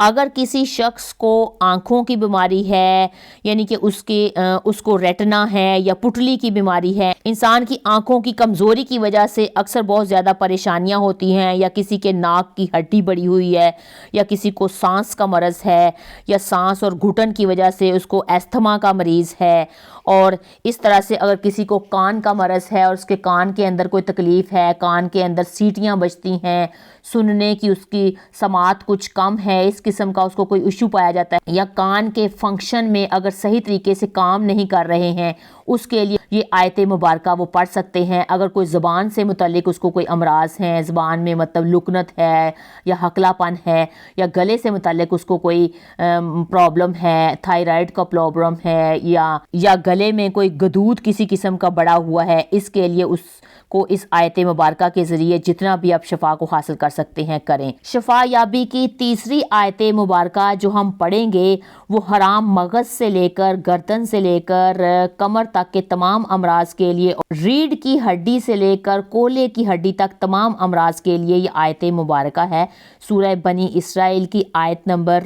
اگر کسی شخص کو آنکھوں کی بیماری ہے، یعنی کہ اس کو ریٹنا ہے یا پٹلی کی بیماری ہے، انسان کی آنکھوں کی کمزوری کی وجہ سے اکثر بہت زیادہ پریشانیاں ہوتی ہیں، یا کسی کے ناک کی ہڈی بڑی ہوئی ہے، یا کسی کو سانس کا مرض ہے، یا سانس اور گھٹن کی وجہ سے اس کو ایستھما کا مریض ہے، اور اس طرح سے اگر کسی کو کان کا مرض ہے اور اس کے کان کے اندر کوئی تکلیف ہے، کان کے اندر سیٹیاں بجتی ہیں، سننے کی اس کی سماعت کچھ کم ہے، اس قسم کا اس کو کوئی ایشو پایا جاتا ہے، یا کان کے فنکشن میں اگر صحیح طریقے سے کام نہیں کر رہے ہیں، اس کے لیے یہ آیت مبارکہ وہ پڑھ سکتے ہیں۔ اگر کوئی زبان سے متعلق اس کو کوئی امراض ہیں، زبان میں مطلب لکنت ہے یا ہکلا پن ہے، یا گلے سے متعلق اس کو کوئی پرابلم ہے، تھائرائیڈ کا پرابلم ہے، یا گلے میں کوئی گدود کسی قسم کا بڑا ہوا ہے، اس کے لیے اس کو اس آیت مبارکہ کے ذریعے جتنا بھی آپ شفا کو حاصل کر سکتے ہیں کریں۔ شفا یابی کی تیسری آیت مبارکہ جو ہم پڑھیں گے وہ حرام مغز سے لے کر گردن سے لے کر کمر تک کے تمام امراض کے لیے، اور ریڑھ کی ہڈی سے لے کر کولے کی ہڈی تک تمام امراض کے لیے یہ آیت مبارکہ ہے۔ سورہ بنی اسرائیل کی آیت نمبر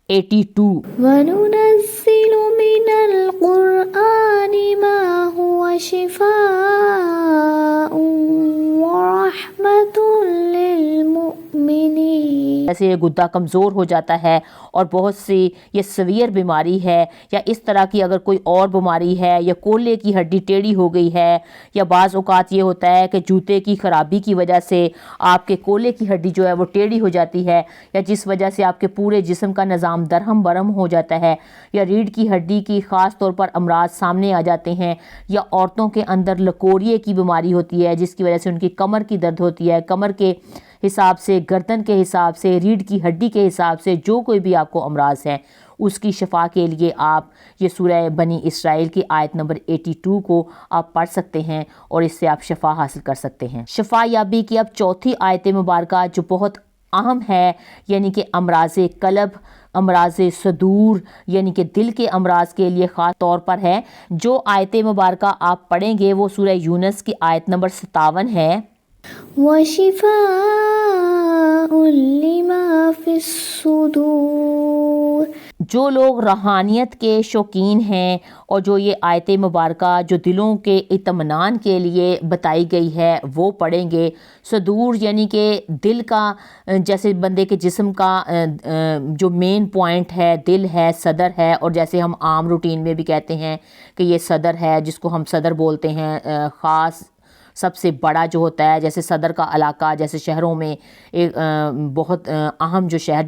82۔ وَنُنَزِّلُ مِنَ الْقُرْآنِ مَا هُوَ شِفَاءٌ وَرَحْمَةٌ لِّلْمُؤْمِنِينَ۔ جیسے یہ گدا کمزور ہو جاتا ہے اور بہت سی یہ سویر بیماری ہے، یا اس طرح کی اگر کوئی اور بیماری ہے، یا کولے کی ہڈی ٹیڑھی ہو گئی ہے، یا بعض اوقات یہ ہوتا ہے کہ جوتے کی خرابی کی وجہ سے آپ کے کولے کی ہڈی جو ہے وہ ٹیڑھی ہو جاتی ہے، یا جس وجہ سے آپ کے پورے جسم کا نظام درہم برہم ہو جاتا ہے، یا ریڑھ کی ہڈی کی خاص طور پر امراض سامنے آ جاتے ہیں، یا عورتوں کے اندر لکوریے کی بیماری ہوتی ہے جس کی وجہ سے ان کی کمر کی درد ہوتی ہے، کمر کے حساب سے، گردن کے حساب سے، ریڑھ کی ہڈی کے حساب سے جو کوئی بھی آپ کو امراض ہے اس کی شفا کے لیے آپ یہ سورہ بنی اسرائیل کی آیت نمبر 82 کو آپ پڑھ سکتے ہیں، اور اس سے آپ شفا حاصل کر سکتے ہیں۔ شفا یابی کی اب چوتھی آیت مبارکہ جو بہت اہم ہے، یعنی کہ امراض قلب، امراض صدور، یعنی کہ دل کے امراض کے لیے خاص طور پر ہے۔ جو آیت مبارکہ آپ پڑھیں گے وہ سورہ یونس کی آیت نمبر 57 ہے۔ وَشِفَاءٌ لِّمَا فِي الصُّدُورِ۔ جو لوگ روحانیت کے شوقین ہیں اور جو یہ آیت مبارکہ جو دلوں کے اطمینان کے لیے بتائی گئی ہے وہ پڑھیں گے۔ صدور یعنی کہ دل کا، جیسے بندے کے جسم کا جو مین پوائنٹ ہے دل ہے، صدر ہے، اور جیسے ہم عام روٹین میں بھی کہتے ہیں کہ یہ صدر ہے، جس کو ہم صدر بولتے ہیں، خاص سب سے بڑا جو ہوتا ہے، جیسے صدر کا علاقہ، جیسے شہروں میں ایک بہت اہم جو شہر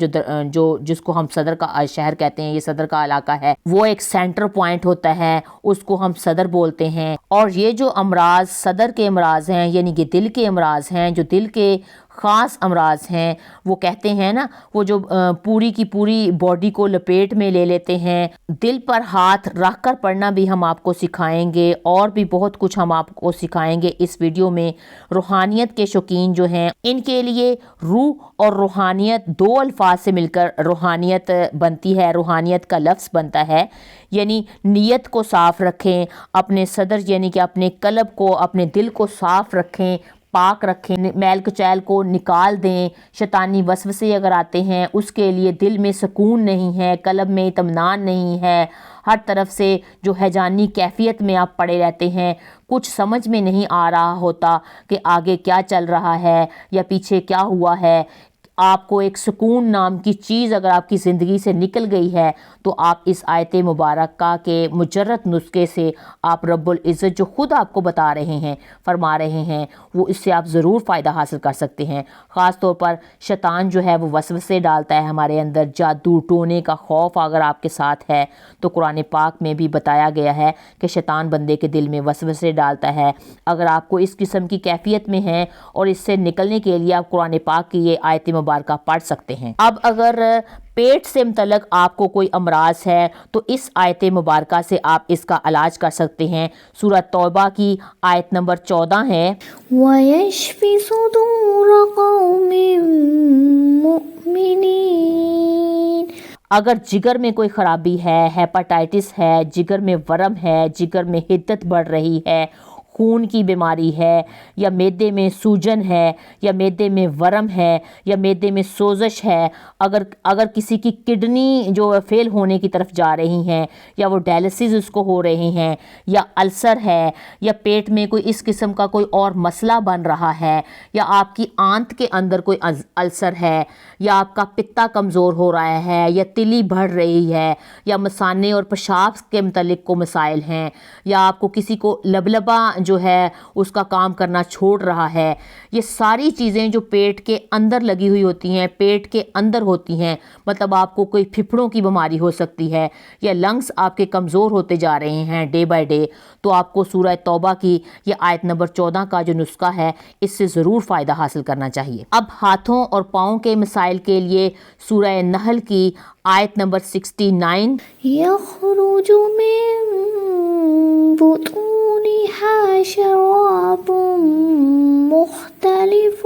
جس کو ہم صدر کا شہر کہتے ہیں، یہ صدر کا علاقہ ہے، وہ ایک سینٹر پوائنٹ ہوتا ہے، اس کو ہم صدر بولتے ہیں۔ اور یہ جو امراض صدر کے امراض ہیں، یعنی کہ دل کے امراض ہیں، جو دل کے خاص امراض ہیں، وہ کہتے ہیں نا، وہ جو پوری کی پوری باڈی کو لپیٹ میں لے لیتے ہیں۔ دل پر ہاتھ رکھ کر پڑھنا بھی ہم آپ کو سکھائیں گے، اور بھی بہت کچھ ہم آپ کو سکھائیں گے اس ویڈیو میں۔ روحانیت کے شوقین جو ہیں ان کے لیے روح اور روحانیت دو الفاظ سے مل کر روحانیت بنتی ہے، روحانیت کا لفظ بنتا ہے، یعنی نیت کو صاف رکھیں، اپنے صدر یعنی کہ اپنے قلب کو، اپنے دل کو صاف رکھیں، پاک رکھیں، میل کچیل کو نکال دیں۔ شیطانی وسوسے اگر آتے ہیں اس کے لیے دل میں سکون نہیں ہے، قلب میں اطمینان نہیں ہے، ہر طرف سے جو ہیجانی کیفیت میں آپ پڑے رہتے ہیں، کچھ سمجھ میں نہیں آ رہا ہوتا کہ آگے کیا چل رہا ہے یا پیچھے کیا ہوا ہے، آپ کو ایک سکون نام کی چیز اگر آپ کی زندگی سے نکل گئی ہے تو آپ اس آیت مبارکہ کے مجرد نسخے سے آپ رب العزت جو خود آپ کو بتا رہے ہیں، فرما رہے ہیں، وہ اس سے آپ ضرور فائدہ حاصل کر سکتے ہیں۔ خاص طور پر شیطان جو ہے وہ وسوسے ڈالتا ہے ہمارے اندر، جادو ٹونے کا خوف اگر آپ کے ساتھ ہے تو قرآن پاک میں بھی بتایا گیا ہے کہ شیطان بندے کے دل میں وسوسے ڈالتا ہے۔ اگر آپ کو اس قسم کی کیفیت میں ہیں اور اس سے نکلنے کے لیے آپ قرآن پاک کی یہ آیت مبارکہ پڑھ سکتے ہیں۔ اب اگر پیٹ سے متعلق آپ کو کوئی امراض ہے تو اس آیت مبارکہ سے آپ اس کا علاج کر سکتے ہیں۔ سورہ توبہ کی آیت نمبر 14 ہے۔ وَيَشْفِ صُدُورَ قَوْمٍ مُؤْمِنِينَ۔ اگر جگر میں کوئی خرابی ہے، ہیپاٹائٹس ہے، جگر میں ورم ہے، جگر میں حدت بڑھ رہی ہے، خون کی بیماری ہے یا معدے میں سوجن ہے یا معدے میں ورم ہے یا معدے میں سوزش ہے، اگر کسی کی کڈنی جو فیل ہونے کی طرف جا رہی ہیں یا وہ ڈائلسس اس کو ہو رہے ہیں یا السر ہے یا پیٹ میں کوئی اس قسم کا کوئی اور مسئلہ بن رہا ہے یا آپ کی آنت کے اندر کوئی السر ہے یا آپ کا پتا کمزور ہو رہا ہے یا تلی بڑھ رہی ہے یا مثانے اور پیشاب کے متعلق کو مسائل ہیں یا آپ کو کسی کو لبلبا جو ہے اس کا کام کرنا چھوڑ رہا ہے، یہ ساری چیزیں جو پیٹ کے اندر لگی ہوئی ہوتی ہیں، پیٹ کے اندر ہوتی ہیں، مطلب آپ کو کوئی پھپھڑوں کی بیماری ہو سکتی ہے یا لنگس آپ کے کمزور ہوتے جا رہے ہیں ڈے بائی ڈے، تو آپ کو سورہ توبہ کی یہ آیت نمبر 14 کا جو نسخہ ہے اس سے ضرور فائدہ حاصل کرنا چاہیے۔ اب ہاتھوں اور پاؤں کے مسائل کے لیے سورہ نحل کی آیت نمبر 69، يخرج من بطونها شراب مختلف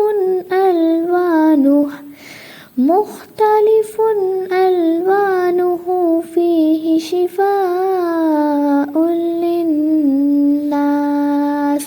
ألوانه فيه شفاء للناس۔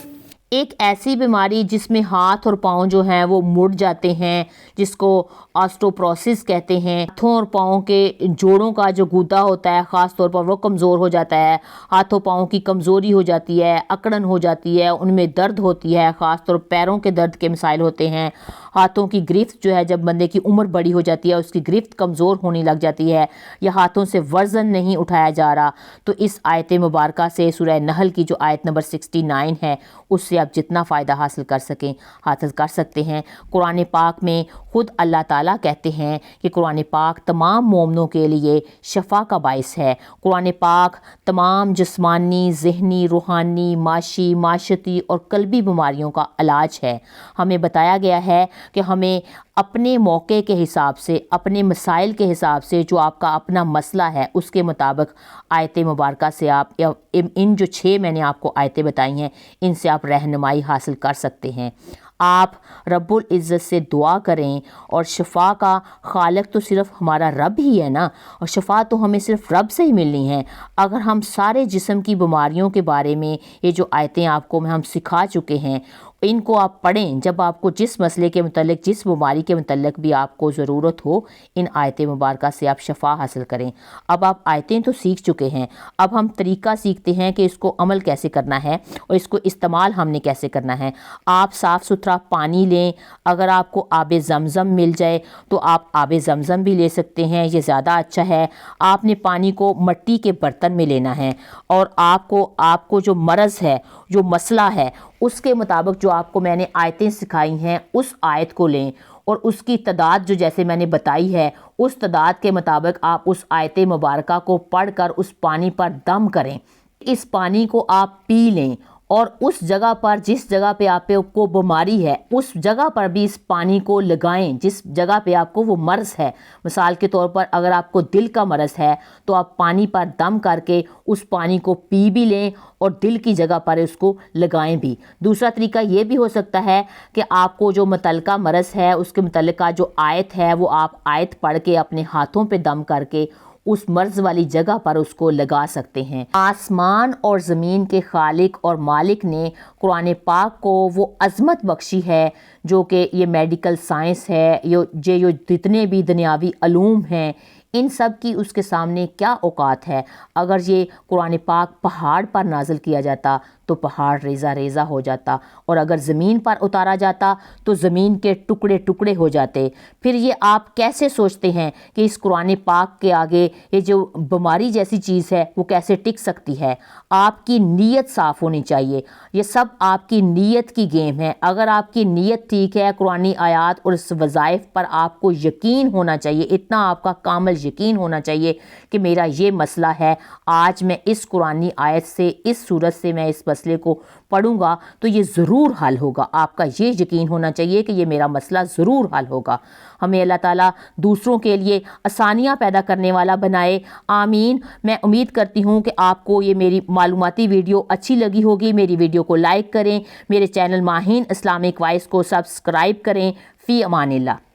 ایک ایسی بیماری جس میں ہاتھ اور پاؤں جو ہیں وہ مڑ جاتے ہیں، جس کو آسٹوپروسس کہتے ہیں، ہاتھوں اور پاؤں کے جوڑوں کا جو گودا ہوتا ہے خاص طور پر وہ کمزور ہو جاتا ہے، ہاتھوں پاؤں کی کمزوری ہو جاتی ہے، اکڑن ہو جاتی ہے، ان میں درد ہوتی ہے، خاص طور پیروں کے درد کے مسائل ہوتے ہیں، ہاتھوں کی گرفت جو ہے جب بندے کی عمر بڑی ہو جاتی ہے اس کی گرفت کمزور ہونے لگ جاتی ہے یا ہاتھوں سے وزن نہیں اٹھایا جا رہا، تو اس آیت مبارکہ سے سورہ نحل کی جو آیت نمبر 69 ہے اس سے آپ جتنا فائدہ حاصل کر سکتے ہیں۔ قرآن پاک میں خود اللہ تعالیٰ کہتے ہیں کہ قرآن پاک تمام مومنوں کے لیے شفا کا باعث ہے، قرآن پاک تمام جسمانی، ذہنی، روحانی، معاشی، معاشرتی اور قلبی بیماریوں کا علاج ہے۔ ہمیں بتایا گیا ہے کہ ہمیں اپنے موقع کے حساب سے، اپنے مسائل کے حساب سے، جو آپ کا اپنا مسئلہ ہے اس کے مطابق آیت مبارکہ سے آپ ان جو 6 میں نے آپ کو آیتیں بتائی ہیں ان سے آپ رہنمائی حاصل کر سکتے ہیں۔ آپ رب العزت سے دعا کریں، اور شفا کا خالق تو صرف ہمارا رب ہی ہے نا، اور شفا تو ہمیں صرف رب سے ہی ملنی ہے۔ اگر ہم سارے جسم کی بیماریوں کے بارے میں یہ جو آیتیں آپ کو ہم سکھا چکے ہیں ان کو آپ پڑھیں، جب آپ کو جس مسئلے کے متعلق، جس بیماری کے متعلق بھی آپ کو ضرورت ہو، ان آیت مبارکہ سے آپ شفا حاصل کریں۔ اب آپ آیتیں تو سیکھ چکے ہیں، اب ہم طریقہ سیکھتے ہیں کہ اس کو عمل کیسے کرنا ہے اور اس کو استعمال ہم نے کیسے کرنا ہے۔ آپ صاف ستھرا پانی لیں، اگر آپ کو آب زمزم مل جائے تو آپ آب زمزم بھی لے سکتے ہیں، یہ زیادہ اچھا ہے۔ آپ نے پانی کو مٹی کے برتن میں لینا ہے، اور آپ کو جو مرض ہے، جو مسئلہ ہے، اس کے مطابق جو آپ کو میں نے آیتیں سکھائی ہیں اس آیت کو لیں، اور اس کی تعداد جو جیسے میں نے بتائی ہے اس تعداد کے مطابق آپ اس آیت مبارکہ کو پڑھ کر اس پانی پر دم کریں۔ اس پانی کو آپ پی لیں، اور اس جگہ پر، جس جگہ پہ آپ کو بیماری ہے اس جگہ پر بھی اس پانی کو لگائیں جس جگہ پہ آپ کو وہ مرض ہے۔ مثال کے طور پر اگر آپ کو دل کا مرض ہے تو آپ پانی پر دم کر کے اس پانی کو پی بھی لیں اور دل کی جگہ پر اس کو لگائیں بھی۔ دوسرا طریقہ یہ بھی ہو سکتا ہے کہ آپ کو جو متعلقہ مرض ہے اس کے متعلقہ جو آیت ہے وہ آپ آیت پڑھ کے اپنے ہاتھوں پہ دم کر کے اس مرض والی جگہ پر اس کو لگا سکتے ہیں۔ آسمان اور زمین کے خالق اور مالک نے قرآن پاک کو وہ عظمت بخشی ہے جو کہ یہ میڈیکل سائنس ہے، یہ جتنے بھی دنیاوی علوم ہیں، ان سب کی اس کے سامنے کیا اوقات ہے۔ اگر یہ قرآن پاک پہاڑ پر نازل کیا جاتا تو پہاڑ ریزہ ریزہ ہو جاتا، اور اگر زمین پر اتارا جاتا تو زمین کے ٹکڑے ٹکڑے ہو جاتے۔ پھر یہ آپ کیسے سوچتے ہیں کہ اس قرآن پاک کے آگے یہ جو بیماری جیسی چیز ہے وہ کیسے ٹک سکتی ہے؟ آپ کی نیت صاف ہونی چاہیے، یہ سب آپ کی نیت کی گیم ہے۔ اگر آپ کی نیت ٹھیک ہے، قرآنی آیات اور اس وظائف پر آپ کو یقین ہونا چاہیے، اتنا آپ کا کامل یقین ہونا چاہیے کہ میرا یہ مسئلہ ہے، آج میں اس قرآنی آیت سے، اس صورت سے میں اس مسئلے کو پڑھوں گا تو یہ ضرور حل ہوگا۔ آپ کا یہ یقین ہونا چاہیے کہ یہ میرا مسئلہ ضرور حل ہوگا۔ ہمیں اللہ تعالیٰ دوسروں کے لیے آسانیاں پیدا کرنے والا بنائے، آمین۔ میں امید کرتی ہوں کہ آپ کو یہ میری معلوماتی ویڈیو اچھی لگی ہوگی۔ میری ویڈیو کو لائک کریں، میرے چینل ماہین اسلامک وائس کو سبسکرائب کریں۔ فی امان اللہ۔